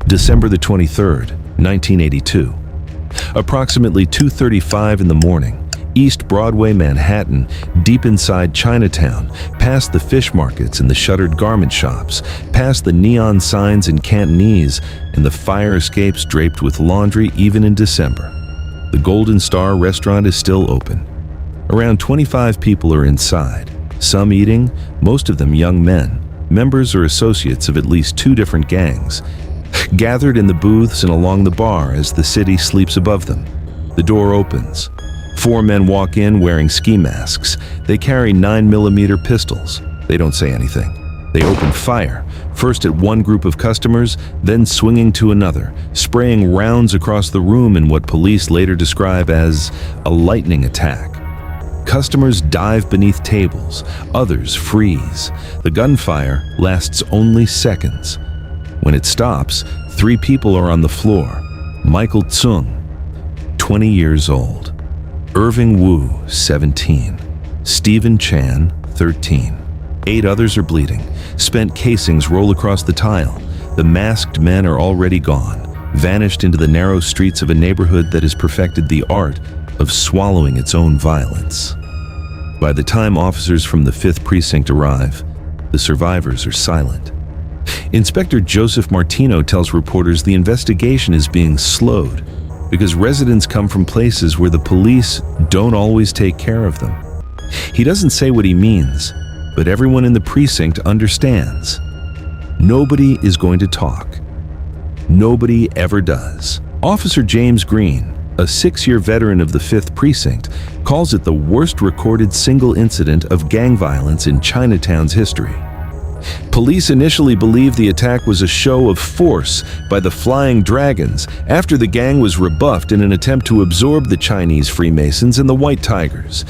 December the 23rd, 1982. Approximately 2:35 in the morning, East Broadway, Manhattan, deep inside Chinatown, past the fish markets and the shuttered garment shops, past the neon signs in Cantonese and the fire escapes draped with laundry even in December. The Golden Star restaurant is still open. Around 25 people are inside, some eating, most of them young men, members or associates of at least 2 different gangs, gathered in the booths and along the bar as the city sleeps above them. The door opens. 4 men walk in wearing ski masks. They carry 9mm pistols. They don't say anything. They open fire, first at one group of customers, then swinging to another, spraying rounds across the room in what police later describe as a lightning attack. Customers dive beneath tables, others freeze. The gunfire lasts only seconds. When it stops, 3 people are on the floor. Michael Tsung, 20 years old. Irving Wu, 17. Stephen Chan, 13. 8 others are bleeding. Spent casings roll across the tile. The masked men are already gone, vanished into the narrow streets of a neighborhood that has perfected the art of swallowing its own violence. By the time officers from the 5th Precinct arrive, the survivors are silent. Inspector Joseph Martino tells reporters the investigation is being slowed because residents come from places where the police don't always take care of them. He doesn't say what he means, but everyone in the precinct understands. Nobody is going to talk. Nobody ever does. Officer James Green, a 6-year veteran of the 5th Precinct, calls it the worst recorded single incident of gang violence in Chinatown's history. Police initially believed the attack was a show of force by the Flying Dragons after the gang was rebuffed in an attempt to absorb the Chinese Freemasons and the White Tigers.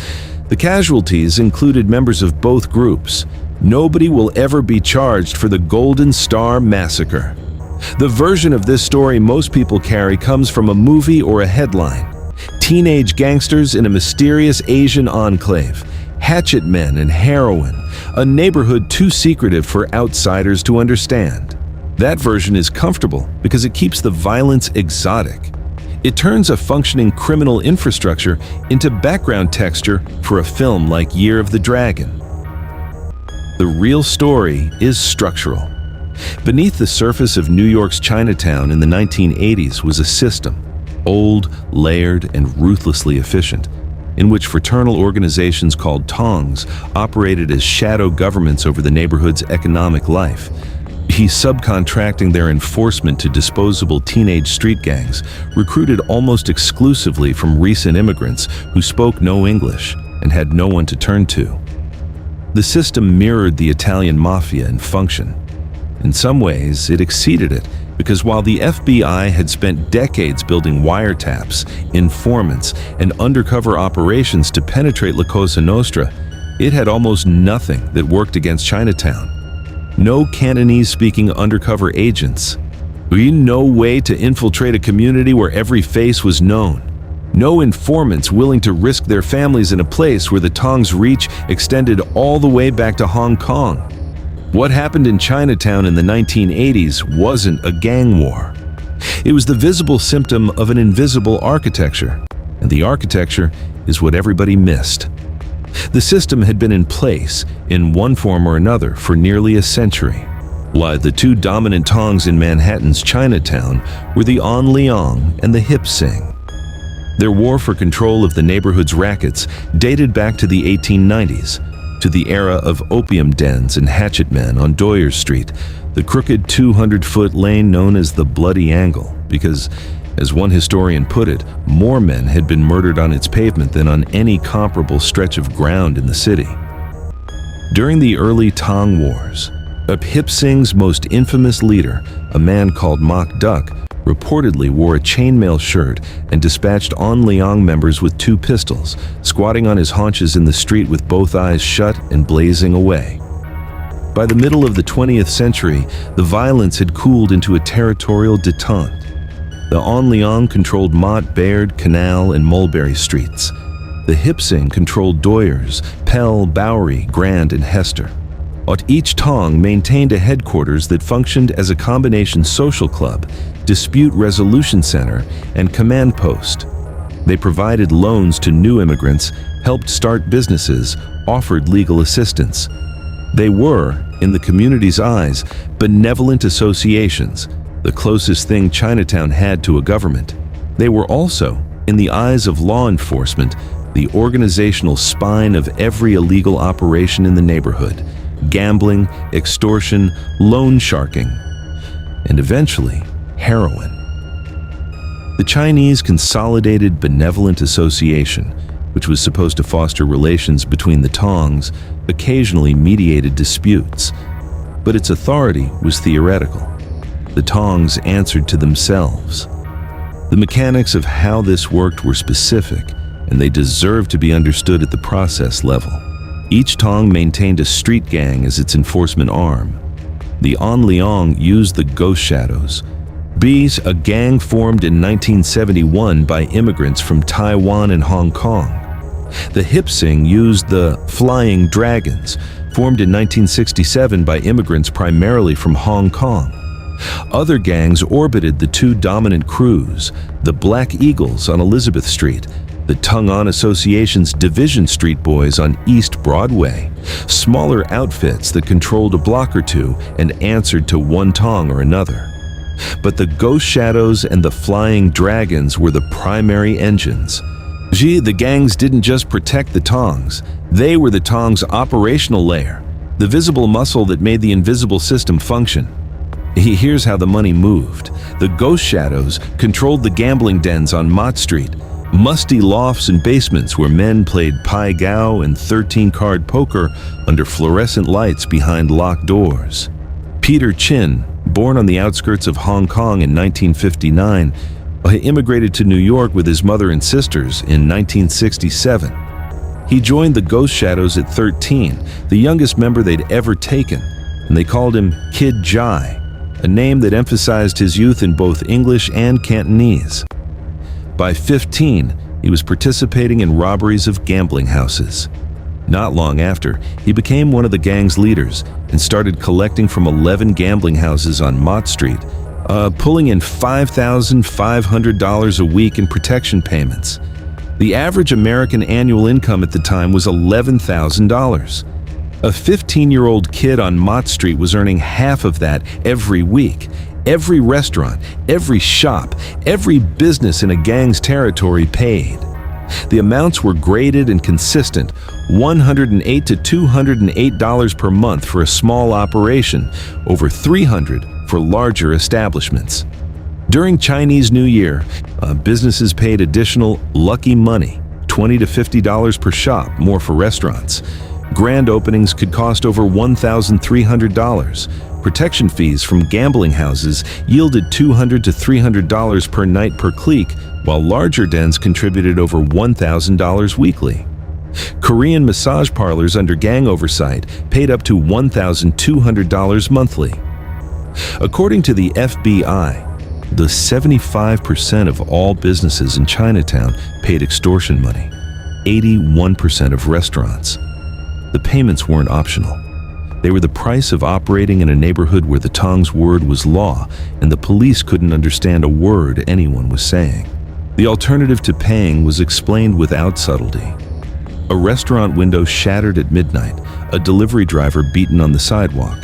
The casualties included members of both groups. Nobody will ever be charged for the Golden Star Massacre. The version of this story most people carry comes from a movie or a headline. Teenage gangsters in a mysterious Asian enclave. Hatchet men and heroin, a neighborhood too secretive for outsiders to understand. That version is comfortable because it keeps the violence exotic. It turns a functioning criminal infrastructure into background texture for a film like Year of the Dragon. The real story is structural. Beneath the surface of New York's Chinatown in the 1980s was a system, old, layered, and ruthlessly efficient, in which fraternal organizations called Tongs operated as shadow governments over the neighborhood's economic life. He's subcontracting their enforcement to disposable teenage street gangs, recruited almost exclusively from recent immigrants who spoke no English and had no one to turn to. The system mirrored the Italian mafia in function. In some ways, it exceeded it, because while the FBI had spent decades building wiretaps, informants, and undercover operations to penetrate La Cosa Nostra, it had almost nothing that worked against Chinatown. No Cantonese-speaking undercover agents. No way to infiltrate a community where every face was known. No informants willing to risk their families in a place where the Tongs' reach extended all the way back to Hong Kong. What happened in Chinatown in the 1980s wasn't a gang war. It was the visible symptom of an invisible architecture, and the architecture is what everybody missed. The system had been in place, in one form or another, for nearly a century. While the 2 dominant Tongs in Manhattan's Chinatown were the On Leong and the Hip Sing. Their war for control of the neighborhood's rackets dated back to the 1890s, to the era of opium dens and hatchet men on Doyer Street, the crooked 200-foot lane known as the Bloody Angle, because, as one historian put it, more men had been murdered on its pavement than on any comparable stretch of ground in the city. During the early Tong Wars, Hip Sing's most infamous leader, a man called Mok Duck, reportedly wore a chainmail shirt and dispatched On Leong members with 2 pistols, squatting on his haunches in the street with both eyes shut and blazing away. By the middle of the 20th century, the violence had cooled into a territorial detente. The On Leong controlled Mott, Baird, Canal, and Mulberry streets. The Hip Sing controlled Doyers, Pell, Bowery, Grand, and Hester. Each Tong maintained a headquarters that functioned as a combination social club, dispute resolution center, and command post. They provided loans to new immigrants, helped start businesses, offered legal assistance. They were, in the community's eyes, benevolent associations, the closest thing Chinatown had to a government. They were also, in the eyes of law enforcement, the organizational spine of every illegal operation in the neighborhood: gambling, extortion, loan sharking, and eventually, heroin. The Chinese Consolidated Benevolent Association, which was supposed to foster relations between the Tongs, occasionally mediated disputes, but its authority was theoretical. The Tongs answered to themselves. The mechanics of how this worked were specific, and they deserved to be understood at the process level. Each Tong maintained a street gang as its enforcement arm. The Onionhead used the Ghost Shadows. B's, a gang formed in 1971 by immigrants from Taiwan and Hong Kong. The Hipsing used the Flying Dragons, formed in 1967 by immigrants primarily from Hong Kong. Other gangs orbited the two dominant crews, the Black Eagles on Elizabeth Street, the Tongan Association's Division Street Boys on East Broadway, smaller outfits that controlled a block or two and answered to one Tong or another. But the Ghost Shadows and the Flying Dragons were the primary engines. The gangs didn't just protect the Tongs, they were the Tongs' operational layer, the visible muscle that made the invisible system function. Here's how the money moved. The Ghost Shadows controlled the gambling dens on Mott Street, musty lofts and basements where men played Pai Gow and 13-card poker under fluorescent lights behind locked doors. Peter Chin, born on the outskirts of Hong Kong in 1959, immigrated to New York with his mother and sisters in 1967. He joined the Ghost Shadows at 13, the youngest member they'd ever taken, and they called him Kid Jai, a name that emphasized his youth in both English and Cantonese. By 15, he was participating in robberies of gambling houses. Not long after, he became one of the gang's leaders and started collecting from 11 gambling houses on Mott Street, pulling in $5,500 a week in protection payments. The average American annual income at the time was $11,000. A 15-year-old kid on Mott Street was earning half of that every week. Every restaurant, every shop, every business in a gang's territory paid. The amounts were graded and consistent, $108 to $208 per month for a small operation, over $300 for larger establishments. During Chinese New Year, businesses paid additional lucky money, $20 to $50 per shop, more for restaurants. Grand openings could cost over $1,300. Protection fees from gambling houses yielded $200 to $300 per night per clique, while larger dens contributed over $1,000 weekly. Korean massage parlors under gang oversight paid up to $1,200 monthly. According to the FBI, the 75% of all businesses in Chinatown paid extortion money, 81% of restaurants. The payments weren't optional. They were the price of operating in a neighborhood where the Tong's word was law and the police couldn't understand a word anyone was saying. The alternative to paying was explained without subtlety. A restaurant window shattered at midnight, a delivery driver beaten on the sidewalk.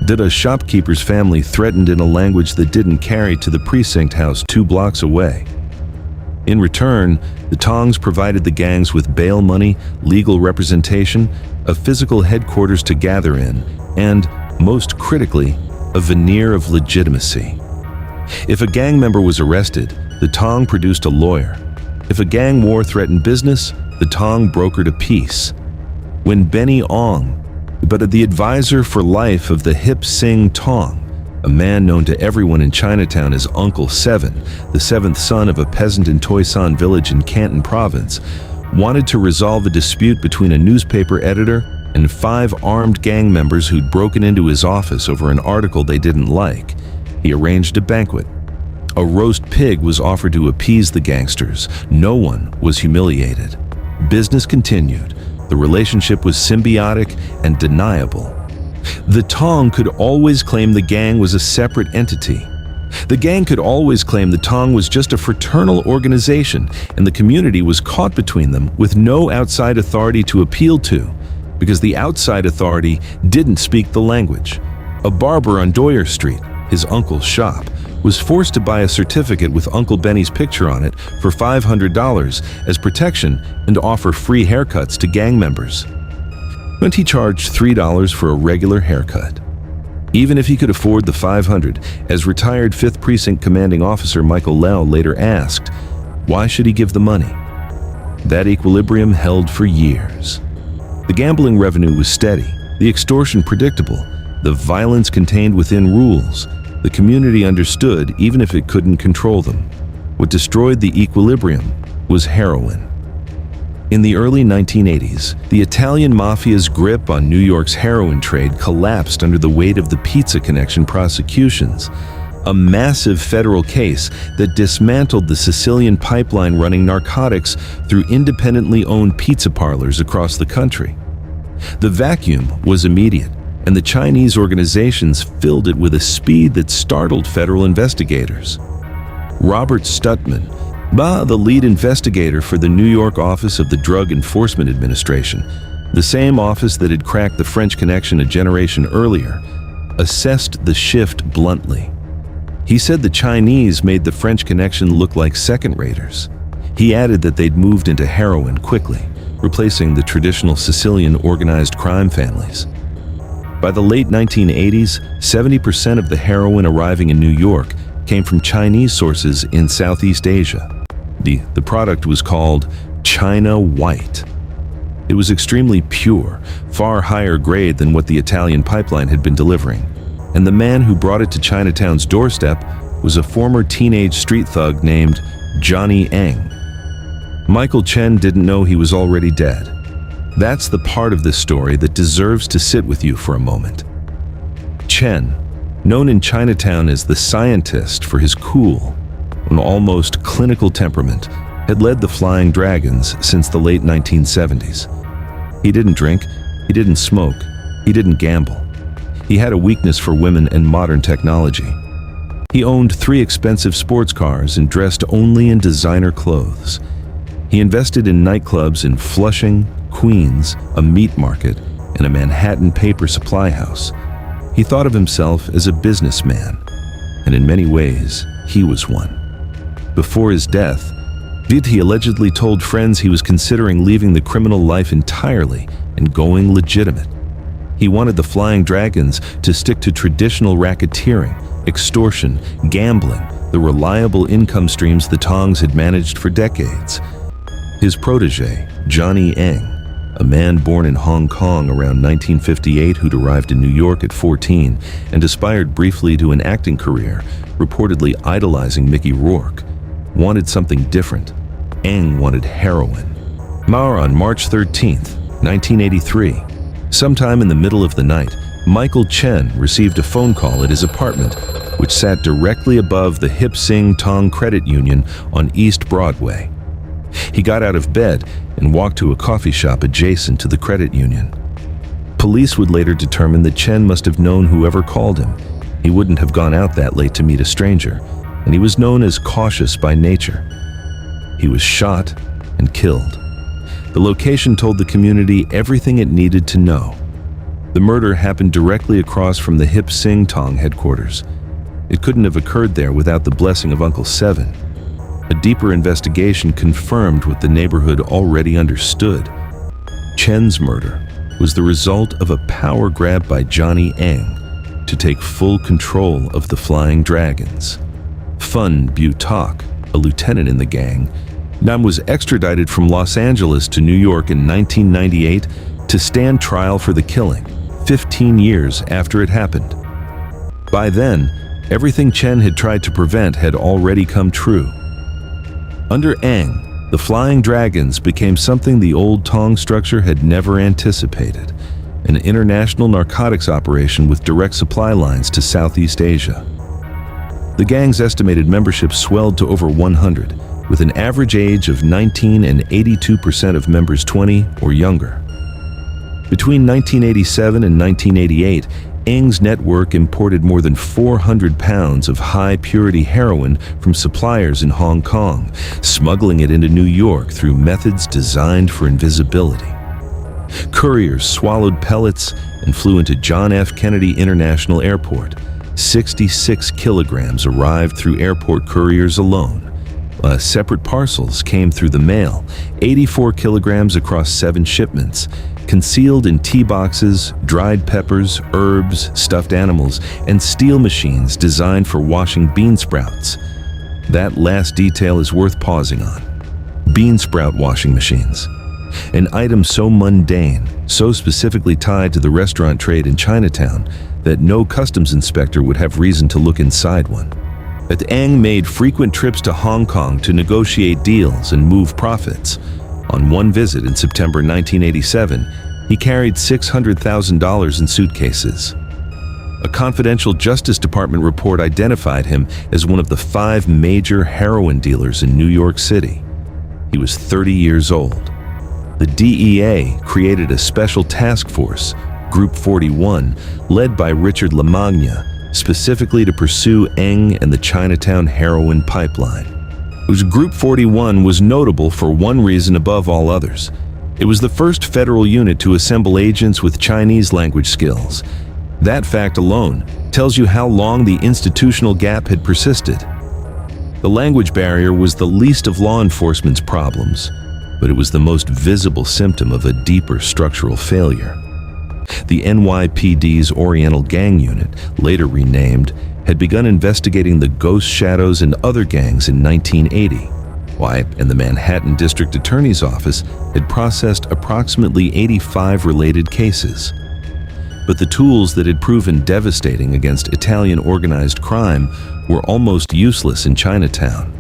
A shopkeeper's family threatened in a language that didn't carry to the precinct house 2 blocks away. In return, the Tongs provided the gangs with bail money, legal representation, a physical headquarters to gather in, and, most critically, a veneer of legitimacy. If a gang member was arrested, the Tong produced a lawyer. If a gang war threatened business, the Tong brokered a peace. When Benny Ong, but the advisor for life of the Hip Sing Tong, a man known to everyone in Chinatown as Uncle Seven, the 7th son of a peasant in Toisan village in Canton province, wanted to resolve a dispute between a newspaper editor and 5 armed gang members who'd broken into his office over an article they didn't like. He arranged a banquet. A roast pig was offered to appease the gangsters. No one was humiliated. Business continued. The relationship was symbiotic and deniable. The Tong could always claim the gang was a separate entity. The gang could always claim the Tong was just a fraternal organization, and the community was caught between them with no outside authority to appeal to, because the outside authority didn't speak the language. A barber on Doyer Street, his uncle's shop, was forced to buy a certificate with Uncle Benny's picture on it for $500 as protection and offer free haircuts to gang members. But he charged $3 for a regular haircut. Even if he could afford the $500, as retired 5th Precinct Commanding Officer Michael Lau later asked, why should he give the money? That equilibrium held for years. The gambling revenue was steady, the extortion predictable, the violence contained within rules. The community understood even if it couldn't control them. What destroyed the equilibrium was heroin. In the early 1980s, the Italian mafia's grip on New York's heroin trade collapsed under the weight of the Pizza Connection prosecutions, a massive federal case that dismantled the Sicilian pipeline running narcotics through independently owned pizza parlors across the country. The vacuum was immediate, and the Chinese organizations filled it with a speed that startled federal investigators. Robert Stutman, the lead investigator for the New York office of the Drug Enforcement Administration, the same office that had cracked the French Connection a generation earlier, assessed the shift bluntly. He said the Chinese made the French Connection look like second-raters. He added that they'd moved into heroin quickly, replacing the traditional Sicilian organized crime families. By the late 1980s, 70% of the heroin arriving in New York came from Chinese sources in Southeast Asia. The product was called China White. It was extremely pure, far higher grade than what the Italian pipeline had been delivering, and the man who brought it to Chinatown's doorstep was a former teenage street thug named Johnny Eng. Michael Chen didn't know he was already dead. That's the part of this story that deserves to sit with you for a moment. Chen, known in Chinatown as the scientist for his cool and almost clinical temperament, had led the Flying Dragons since the late 1970s. He didn't drink, he didn't smoke, he didn't gamble. He had a weakness for women and modern technology. He owned 3 expensive sports cars and dressed only in designer clothes. He invested in nightclubs in Flushing, Queens, a meat market, and a Manhattan paper supply house. He thought of himself as a businessman, and in many ways, he was one. Before his death, he allegedly told friends he was considering leaving the criminal life entirely and going legitimate. He wanted the Flying Dragons to stick to traditional racketeering, extortion, gambling, the reliable income streams the Tongs had managed for decades. His protege, Johnny Eng, a man born in Hong Kong around 1958 who'd arrived in New York at 14 and aspired briefly to an acting career, reportedly idolizing Mickey Rourke, wanted something different. Eng wanted heroin. On March 13, 1983, sometime in the middle of the night, Michael Chen received a phone call at his apartment, which sat directly above the Hip Sing Tong Credit Union on East Broadway. He got out of bed and walked to a coffee shop adjacent to the credit union. Police would later determine that Chen must have known whoever called him. He wouldn't have gone out that late to meet a stranger, and he was known as cautious by nature. He was shot and killed. The location told the community everything it needed to know. The murder happened directly across from the Hip Sing Tong headquarters. It couldn't have occurred there without the blessing of Uncle Seven. A deeper investigation confirmed what the neighborhood already understood. Chen's murder was the result of a power grab by Johnny Eng to take full control of the Flying Dragons. Fun Butak, a lieutenant in the gang, Nam was extradited from Los Angeles to New York in 1998 to stand trial for the killing, 15 years after it happened. By then, everything Chen had tried to prevent had already come true. Under Eng, the Flying Dragons became something the old Tong structure had never anticipated, an international narcotics operation with direct supply lines to Southeast Asia. The gang's estimated membership swelled to over 100, with an average age of 19 and 82% of members 20 or younger. Between 1987 and 1988, Ng's network imported more than 400 pounds of high-purity heroin from suppliers in Hong Kong, smuggling it into New York through methods designed for invisibility. Couriers swallowed pellets and flew into John F. Kennedy International Airport. 66 kilograms arrived through airport couriers alone. Separate parcels came through the mail, 84 kilograms across 7 shipments, concealed in tea boxes, dried peppers, herbs, stuffed animals, and steel machines designed for washing bean sprouts. That last detail is worth pausing on. Bean sprout washing machines. An item so mundane, so specifically tied to the restaurant trade in Chinatown, that no customs inspector would have reason to look inside one. But Ng made frequent trips to Hong Kong to negotiate deals and move profits. On one visit in September 1987, he carried $600,000 in suitcases. A confidential Justice Department report identified him as one of the 5 major heroin dealers in New York City. He was 30 years old. The DEA created a special task force, Group 41, led by Richard Lamagna, specifically to pursue Ng and the Chinatown heroin pipeline. Group 41 was notable for one reason above all others. It was the first federal unit to assemble agents with Chinese language skills. That fact alone tells you how long the institutional gap had persisted. The language barrier was the least of law enforcement's problems, but it was the most visible symptom of a deeper structural failure. The NYPD's Oriental Gang Unit, later renamed, had begun investigating the Ghost Shadows and other gangs in 1980. And the Manhattan District Attorney's Office had processed approximately 85 related cases. But the tools that had proven devastating against Italian organized crime were almost useless in Chinatown.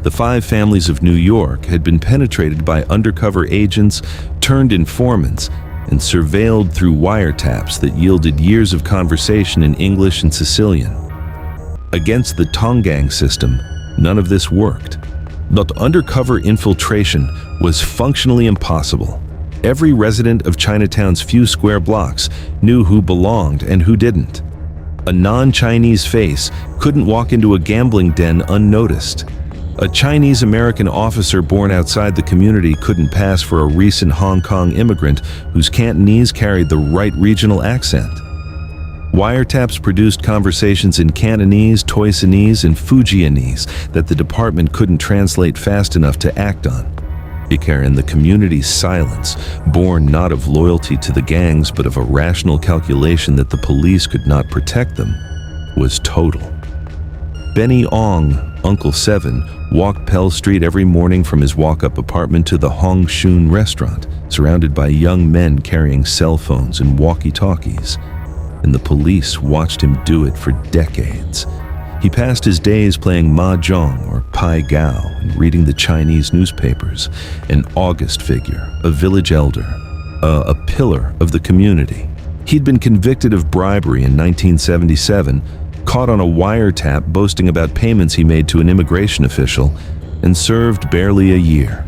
The 5 families of New York had been penetrated by undercover agents turned informants and surveilled through wiretaps that yielded years of conversation in English and Sicilian. Against the Tong Gang system, none of this worked. But undercover infiltration was functionally impossible. Every resident of Chinatown's few square blocks knew who belonged and who didn't. A non-Chinese face couldn't walk into a gambling den unnoticed. A Chinese-American officer born outside the community couldn't pass for a recent Hong Kong immigrant whose Cantonese carried the right regional accent. Wiretaps produced conversations in Cantonese, Toisanese, and Fujianese that the department couldn't translate fast enough to act on. And the community's silence, born not of loyalty to the gangs but of a rational calculation that the police could not protect them, was total. Benny Ong, Uncle Seven, walked Pell Street every morning from his walk-up apartment to the Hong Shun restaurant, surrounded by young men carrying cell phones and walkie-talkies. And the police watched him do it for decades. He passed his days playing mahjong or pai gao and reading the Chinese newspapers, an august figure, a village elder, a pillar of the community. He'd been convicted of bribery in 1977, caught on a wiretap boasting about payments he made to an immigration official, and served barely a year.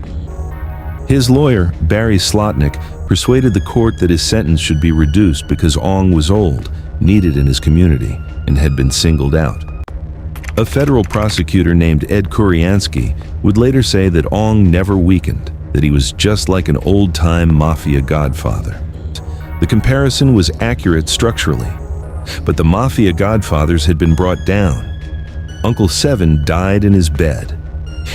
His lawyer, Barry Slotnick, persuaded the court that his sentence should be reduced because Ong was old, needed in his community, and had been singled out. A federal prosecutor named Ed Kuriansky would later say that Ong never weakened, that he was just like an old-time mafia godfather. The comparison was accurate structurally, but the mafia godfathers had been brought down. Uncle Seven died in his bed.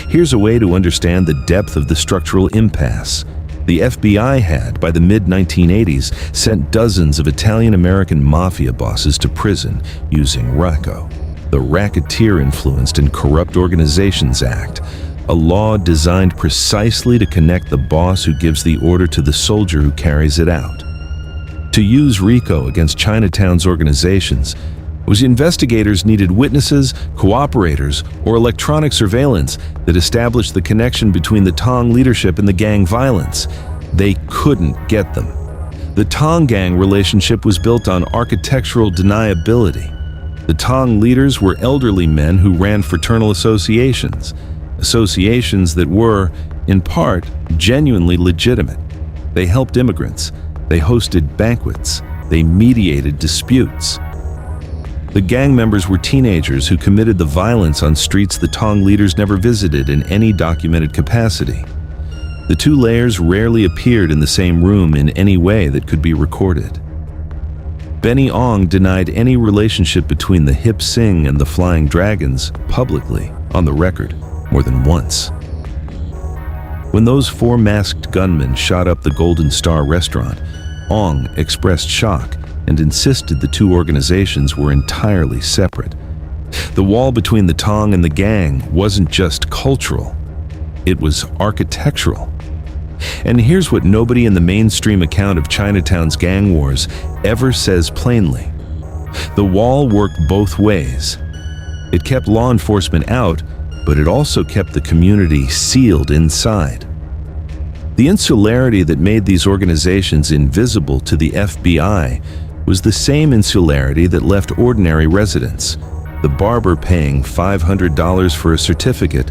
Here's a way to understand the depth of the structural impasse. The FBI had, by the mid-1980s, sent dozens of Italian-American mafia bosses to prison using RICO, the Racketeer-Influenced and Corrupt Organizations Act, a law designed precisely to connect the boss who gives the order to the soldier who carries it out. To use RICO against Chinatown's organizations was investigators needed witnesses, cooperators, or electronic surveillance that established the connection between the Tong leadership and the gang violence. They couldn't get them. The Tong gang relationship was built on architectural deniability. The Tong leaders were elderly men who ran fraternal associations that were, in part, genuinely legitimate. They helped immigrants. They hosted banquets. They mediated disputes. The gang members were teenagers who committed the violence on streets the Tong leaders never visited in any documented capacity. The two layers rarely appeared in the same room in any way that could be recorded. Benny Ong denied any relationship between the Hip Sing and the Flying Dragons publicly, on the record, more than once. When those four masked gunmen shot up the Golden Star restaurant, Ong expressed shock and insisted the two organizations were entirely separate. The wall between the Tong and the gang wasn't just cultural, it was architectural. And here's what nobody in the mainstream account of Chinatown's gang wars ever says plainly. The wall worked both ways. It kept law enforcement out, but it also kept the community sealed inside. The insularity that made these organizations invisible to the FBI was the same insularity that left ordinary residents, the barber paying $500 for a certificate,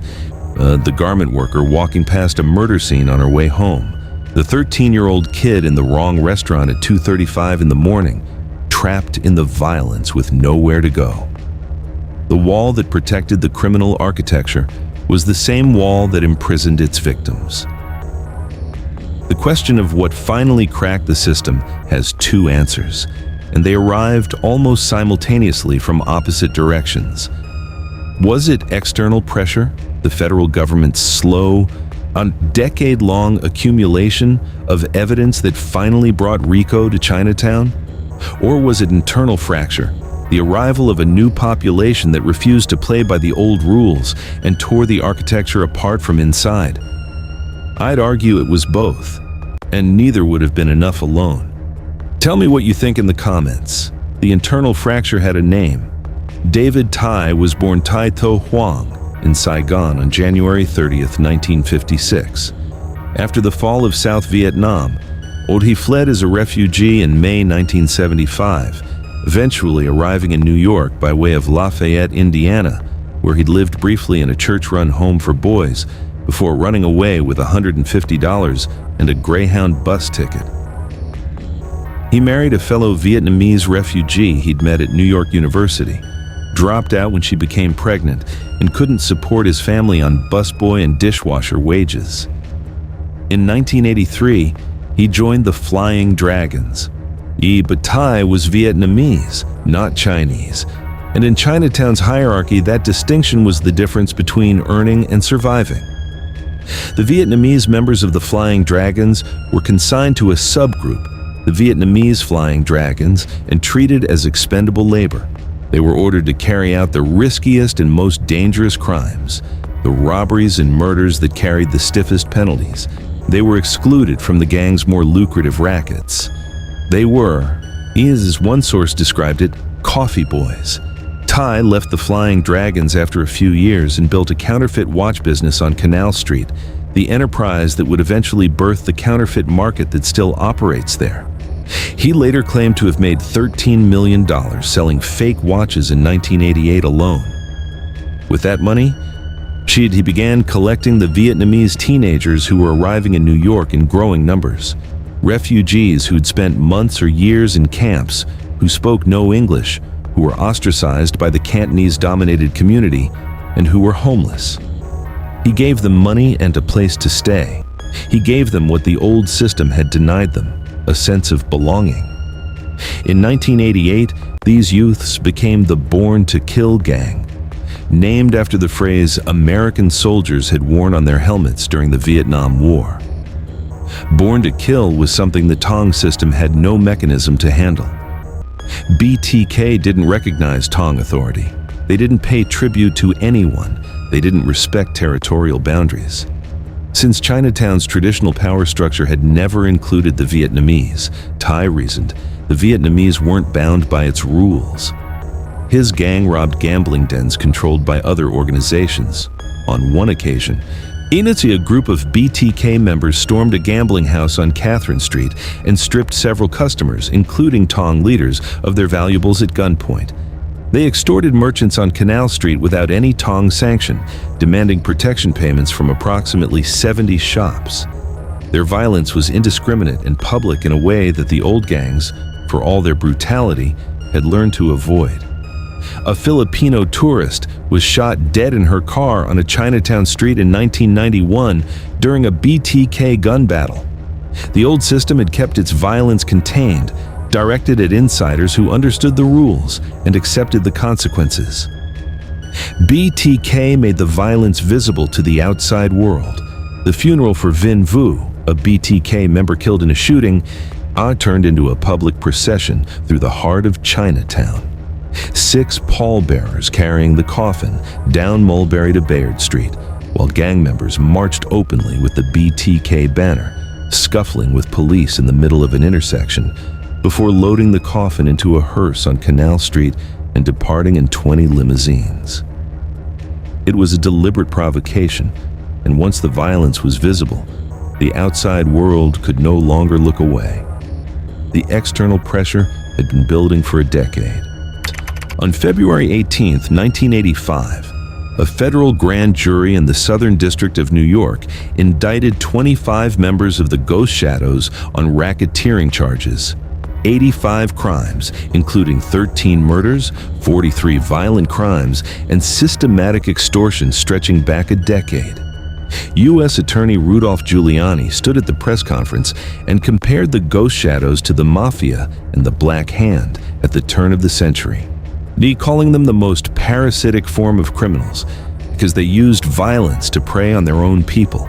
the garment worker walking past a murder scene on her way home, the 13-year-old kid in the wrong restaurant at 2:35 in the morning, trapped in the violence with nowhere to go. The wall that protected the criminal architecture was the same wall that imprisoned its victims. The question of what finally cracked the system has two answers, and they arrived almost simultaneously from opposite directions. Was it external pressure, the federal government's slow, decade-long accumulation of evidence that finally brought RICO to Chinatown? Or was it internal fracture, the arrival of a new population that refused to play by the old rules and tore the architecture apart from inside? I'd argue it was both, and neither would have been enough alone. Tell me what you think in the comments. The internal fracture had a name. David Tai was born Tai To Huang in Saigon on January 30th, 1956. After the fall of South Vietnam, he fled as a refugee in May 1975, eventually arriving in New York by way of Lafayette, Indiana, where he'd lived briefly in a church-run home for boys before running away with $150 and a Greyhound bus ticket. He married a fellow Vietnamese refugee he'd met at New York University, dropped out when she became pregnant, and couldn't support his family on busboy and dishwasher wages. In 1983, he joined the Flying Dragons. But Tai was Vietnamese, not Chinese, and in Chinatown's hierarchy, that distinction was the difference between earning and surviving. The Vietnamese members of the Flying Dragons were consigned to a subgroup, the Vietnamese Flying Dragons, and treated as expendable labor. They were ordered to carry out the riskiest and most dangerous crimes, the robberies and murders that carried the stiffest penalties. They were excluded from the gang's more lucrative rackets. They were, as one source described it, coffee boys. Tai left the Flying Dragons after a few years and built a counterfeit watch business on Canal Street, the enterprise that would eventually birth the counterfeit market that still operates there. He later claimed to have made $13 million selling fake watches in 1988 alone. With that money, he began collecting the Vietnamese teenagers who were arriving in New York in growing numbers. Refugees who'd spent months or years in camps, who spoke no English, who were ostracized by the Cantonese-dominated community, and who were homeless. He gave them money and a place to stay. He gave them what the old system had denied them, a sense of belonging. In 1988, these youths became the Born to Kill gang, named after the phrase American soldiers had worn on their helmets during the Vietnam War. Born to Kill was something the Tong system had no mechanism to handle. BTK didn't recognize Tong authority. They didn't pay tribute to anyone. They didn't respect territorial boundaries. Since Chinatown's traditional power structure had never included the Vietnamese, Tai reasoned, the Vietnamese weren't bound by its rules. His gang robbed gambling dens controlled by other organizations. On one occasion, a group of BTK members stormed a gambling house on Catherine Street and stripped several customers, including Tong leaders, of their valuables at gunpoint. They extorted merchants on Canal Street without any Tong sanction, demanding protection payments from approximately 70 shops. Their violence was indiscriminate and public in a way that the old gangs, for all their brutality, had learned to avoid. A Filipino tourist was shot dead in her car on a Chinatown street in 1991 during a BTK gun battle. The old system had kept its violence contained, directed at insiders who understood the rules and accepted the consequences. BTK made the violence visible to the outside world. The funeral for Vin Vu, a BTK member killed in a shooting, turned into a public procession through the heart of Chinatown. 6 pallbearers carrying the coffin down Mulberry to Bayard Street, while gang members marched openly with the BTK banner, scuffling with police in the middle of an intersection, before loading the coffin into a hearse on Canal Street and departing in 20 limousines. It was a deliberate provocation, and once the violence was visible, the outside world could no longer look away. The external pressure had been building for a decade. On February 18, 1985, a federal grand jury in the Southern District of New York indicted 25 members of the Ghost Shadows on racketeering charges. 85 crimes, including 13 murders, 43 violent crimes, and systematic extortion stretching back a decade. U.S. Attorney Rudolph Giuliani stood at the press conference and compared the Ghost Shadows to the Mafia and the Black Hand at the turn of the century, calling them the most parasitic form of criminals because they used violence to prey on their own people.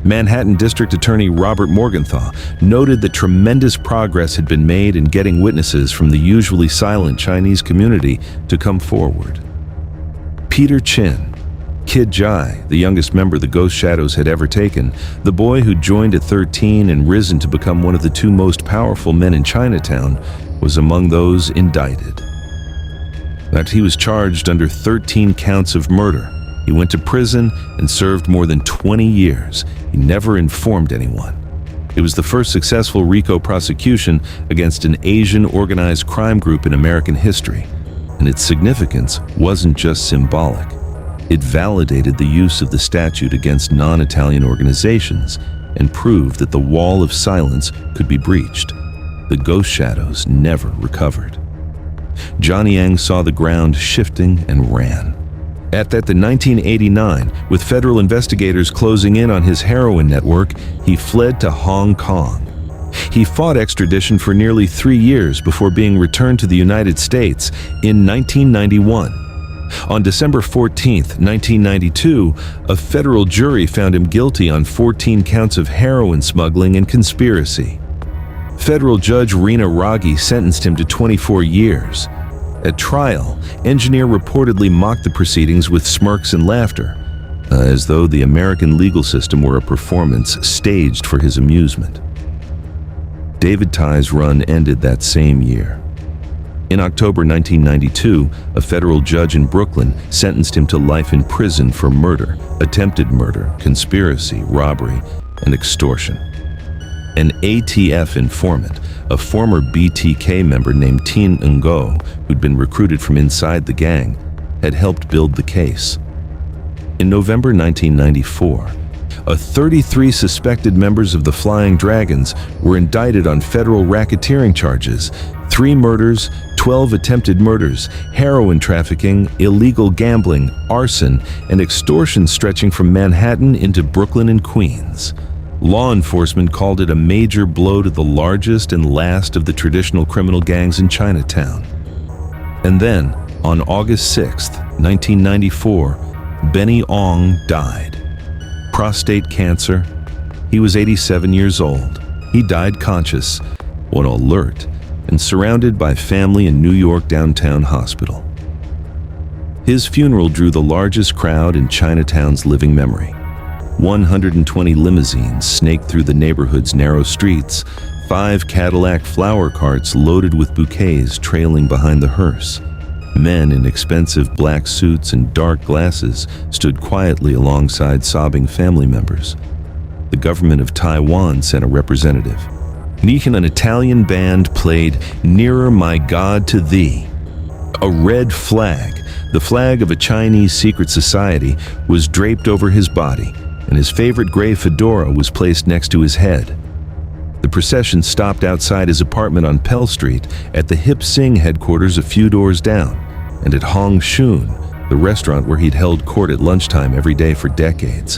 Manhattan District Attorney Robert Morgenthau noted that tremendous progress had been made in getting witnesses from the usually silent Chinese community to come forward. Peter Chin, Kid Jai, the youngest member the Ghost Shadows had ever taken, the boy who joined at 13 and risen to become one of the 2 most powerful men in Chinatown, was among those indicted. That he was charged under 13 counts of murder. He went to prison and served more than 20 years. He never informed anyone. It was the first successful RICO prosecution against an Asian organized crime group in American history, and its significance wasn't just symbolic. It validated the use of the statute against non-Italian organizations and proved that the wall of silence could be breached. The Ghost Shadows never recovered. Johnny Yang saw the ground shifting and ran. At the 1989, with federal investigators closing in on his heroin network, he fled to Hong Kong. He fought extradition for nearly 3 years before being returned to the United States in 1991. On December 14, 1992, a federal jury found him guilty on 14 counts of heroin smuggling and conspiracy. Federal Judge Rina Raghi sentenced him to 24 years. At trial, Engineer reportedly mocked the proceedings with smirks and laughter, as though the American legal system were a performance staged for his amusement. David Tye's run ended that same year. In October 1992, a federal judge in Brooklyn sentenced him to life in prison for murder, attempted murder, conspiracy, robbery, and extortion. An ATF informant, a former BTK member named Tin Ngo, who'd been recruited from inside the gang, had helped build the case. In November 1994, 33 suspected members of the Flying Dragons were indicted on federal racketeering charges: 3 murders, 12 attempted murders, heroin trafficking, illegal gambling, arson, and extortion stretching from Manhattan into Brooklyn and Queens. Law enforcement called it a major blow to the largest and last of the traditional criminal gangs in Chinatown. And then, on August 6, 1994, Benny Ong died. Prostate cancer. He was 87 years old. He died conscious, on alert, and surrounded by family in New York downtown hospital. His funeral drew the largest crowd in Chinatown's living memory. 120 limousines snaked through the neighborhood's narrow streets, 5 Cadillac flower carts loaded with bouquets trailing behind the hearse. Men in expensive black suits and dark glasses stood quietly alongside sobbing family members. The government of Taiwan sent a representative. An Italian band played "Nearer My God to Thee." A red flag, the flag of a Chinese secret society, was draped over his body, and his favorite gray fedora was placed next to his head. The procession stopped outside his apartment on Pell Street, at the Hip Sing headquarters a few doors down, and at Hong Shun, the restaurant where he'd held court at lunchtime every day for decades,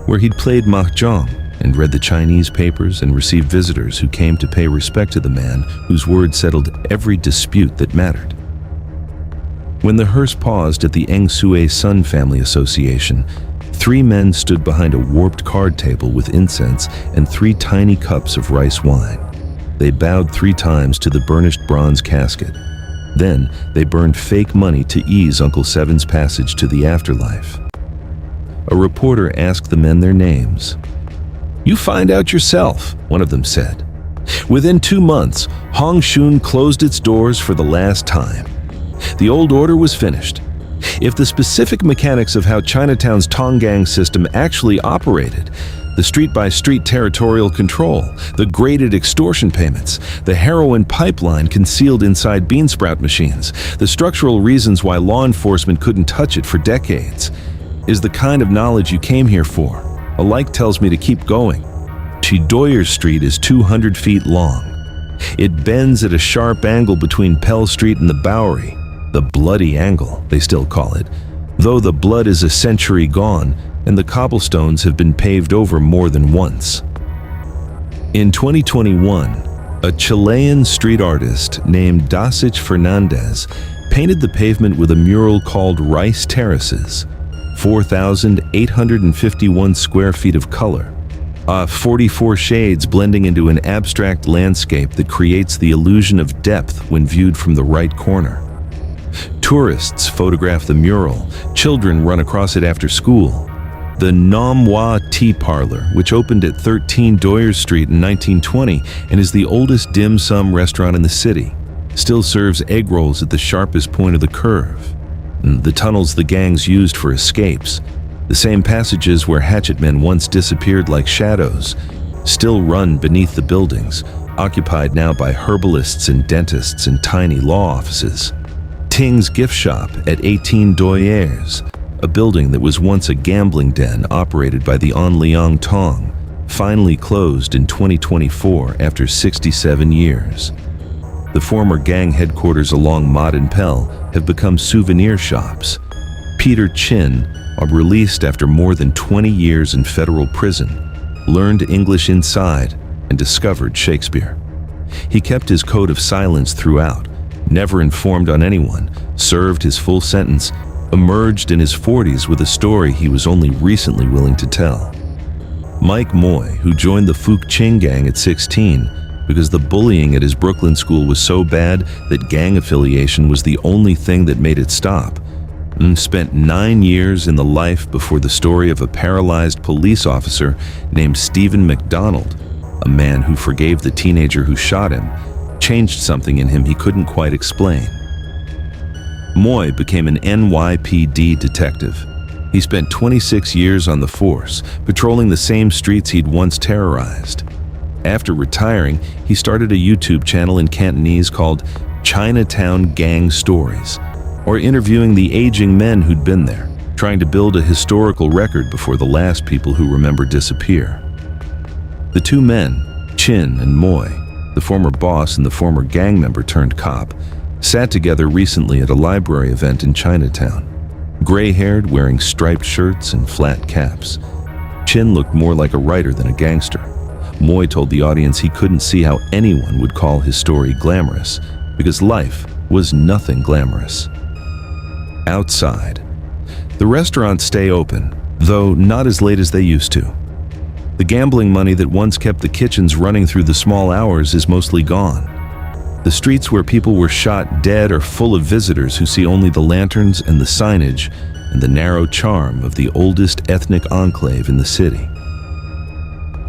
where he'd played mahjong and read the Chinese papers and received visitors who came to pay respect to the man whose word settled every dispute that mattered. When the hearse paused at the Eng Sue Sun Family Association, 3 men stood behind a warped card table with incense and 3 tiny cups of rice wine. They bowed 3 times to the burnished bronze casket. Then they burned fake money to ease Uncle Seven's passage to the afterlife. A reporter asked the men their names. "You find out yourself," one of them said. Within 2 months, Hong Shun closed its doors for the last time. The old order was finished. If the specific mechanics of how Chinatown's Tong Gang system actually operated, the street-by-street territorial control, the graded extortion payments, the heroin pipeline concealed inside beansprout machines, the structural reasons why law enforcement couldn't touch it for decades, is the kind of knowledge you came here for. A like tells me to keep going. Chidoyer Street is 200 feet long. It bends at a sharp angle between Pell Street and the Bowery. The bloody angle, they still call it, though the blood is a century gone and the cobblestones have been paved over more than once. In 2021, a Chilean street artist named Dasich Fernandez painted the pavement with a mural called Rice Terraces, 4,851 square feet of color, 44 shades blending into an abstract landscape that creates the illusion of depth when viewed from the right corner. Tourists photograph the mural, children run across it after school. The Nam Wa Tea Parlor, which opened at 13 Doyer Street in 1920 and is the oldest dim sum restaurant in the city, still serves egg rolls at the sharpest point of the curve. The tunnels the gangs used for escapes, the same passages where hatchet men once disappeared like shadows, still run beneath the buildings, occupied now by herbalists and dentists and tiny law offices. Ting's gift shop at 18 Doyers, a building that was once a gambling den operated by the Onliang Tong, finally closed in 2024 after 67 years. The former gang headquarters along Mott and Pell have become souvenir shops. Peter Chin, released after more than 20 years in federal prison, learned English inside and discovered Shakespeare. He kept his code of silence throughout, never informed on anyone, served his full sentence, emerged in his 40s with a story he was only recently willing to tell. Mike Moy, who joined the Fook Ching gang at 16 because the bullying at his Brooklyn school was so bad that gang affiliation was the only thing that made it stop, and spent 9 years in the life before the story of a paralyzed police officer named Stephen McDonald, a man who forgave the teenager who shot him, changed something in him he couldn't quite explain. Moy became an NYPD detective. He spent 26 years on the force, patrolling the same streets he'd once terrorized. After retiring, he started a YouTube channel in Cantonese called Chinatown Gang Stories, or interviewing the aging men who'd been there, trying to build a historical record before the last people who remember disappear. The 2 men, Chin and Moy, the former boss and the former gang member turned cop, sat together recently at a library event in Chinatown. Gray-haired, wearing striped shirts and flat caps. Chin looked more like a writer than a gangster. Moy told the audience he couldn't see how anyone would call his story glamorous, because life was nothing glamorous. Outside, the restaurants stay open, though not as late as they used to. The gambling money that once kept the kitchens running through the small hours is mostly gone. The streets where people were shot dead are full of visitors who see only the lanterns and the signage and the narrow charm of the oldest ethnic enclave in the city.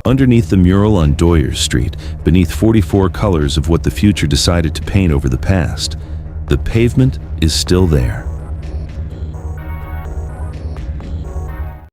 Underneath the mural on Doyer Street, beneath 44 colors of what the future decided to paint over the past, the pavement is still there.